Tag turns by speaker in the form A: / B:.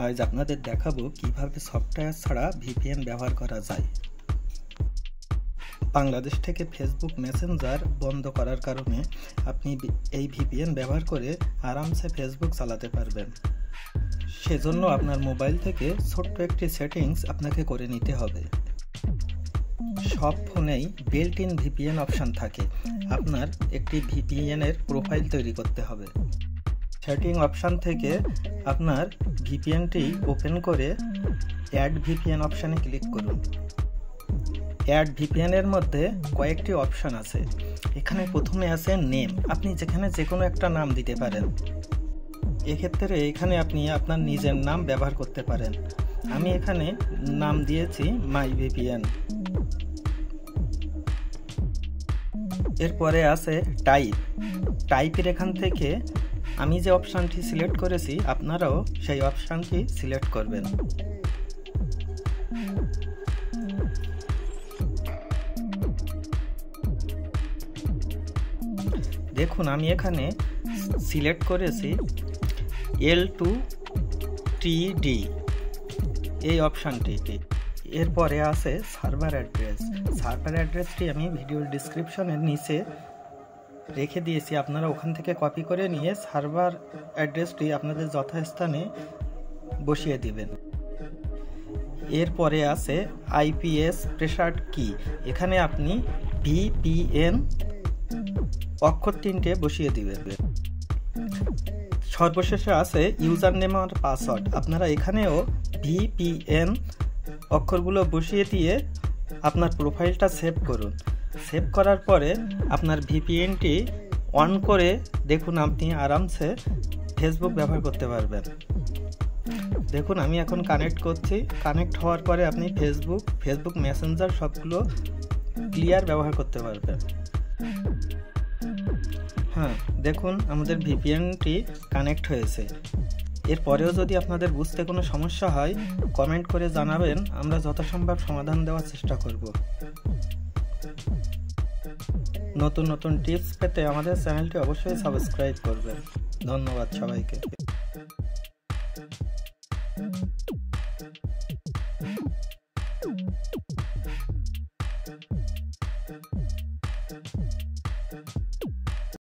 A: আজ আপনাদের দেখাবো কিভাবে সফটওয়্যার ছাড়া ভিপিএন ব্যবহার করা যায়। বাংলাদেশ থেকে ফেসবুক মেসেঞ্জার বন্ধ করার কারণে আপনি এই ভিপিএন ব্যবহার করে আরামসে ফেসবুক চালাতে পারবেন। সেজন্য আপনার মোবাইল থেকে ছোট্ট একটি সেটিংস আপনাকে করে নিতে হবে। সব ফোনেই বিল্ট ইন ভিপিএন অপশন থাকে। আপনার একটি ভিপিএনের প্রোফাইল তৈরি করতে হবে। সেটিং অপশন থেকে আপনার ভিপিএনটি ওপেন করে অ্যাড ভিপিএন অপশানে ক্লিক করুন। অ্যাড ভিপিএনের মধ্যে কয়েকটি অপশন আছে। এখানে প্রথমে আছে নেম। আপনি যেখানে যে কোনো একটা নাম দিতে পারেন। এক্ষেত্রে এখানে আপনি আপনার নিজের নাম ব্যবহার করতে পারেন। আমি এখানে নাম দিয়েছি মাই ভিপিএন। এরপরে আছে টাইপ। টাইপের এখান থেকে আমি যে অপশানটি সিলেক্ট করেছি আপনারাও সেই অপশানটি সিলেক্ট করবেন। দেখুন আমি এখানে সিলেক্ট করেছি L2TD এই অপশানটি। এরপরে আছে সার্ভার অ্যাড্রেস। সার্ভার অ্যাড্রেসটি আমি ভিডিওর ডিসক্রিপশনের নিচে রেখে দিয়েছি, আপনারা ওখান থেকে কপি করে নিয়ে সার্ভার অ্যাড্রেসটি আপনাদের যথাস্থানে বসিয়ে দিবেন। এরপরে আছে আইপিএস প্রেসার্ড কি। এখানে আপনি ভিপিএন অক্ষর 3টে বসিয়ে দিবেন। সর্বশেষে আছে ইউজার নেম আর পাসওয়ার্ড। আপনারা এখানেও ভিপিএন অক্ষরগুলো বসিয়ে দিয়ে আপনার প্রোফাইলটা সেভ করুন। সেভ করার পরে আপনার ভিপিএনটি অন করে দেখুন আপনি আরামসে ফেসবুক ব্যবহার করতে পারবেন। দেখুন আমি এখন কানেক্ট করছি। কানেক্ট হওয়ার পরে আপনি ফেসবুক মেসেঞ্জার সবগুলো ক্লিয়ার ব্যবহার করতে পারবেন। হ্যাঁ, দেখুন আমাদের ভিপিএনটি কানেক্ট হয়েছে। এরপরেও যদি আপনাদের বুঝতে কোনো সমস্যা হয় কমেন্ট করে জানাবেন, আমরা যথাসম্ভব সমাধান দেওয়ার চেষ্টা করব। নতুন নতুন টিপস পেতে আমাদের চ্যানেলটি অবশ্যই সাবস্ক্রাইব করবেন। ধন্যবাদ সবাইকে।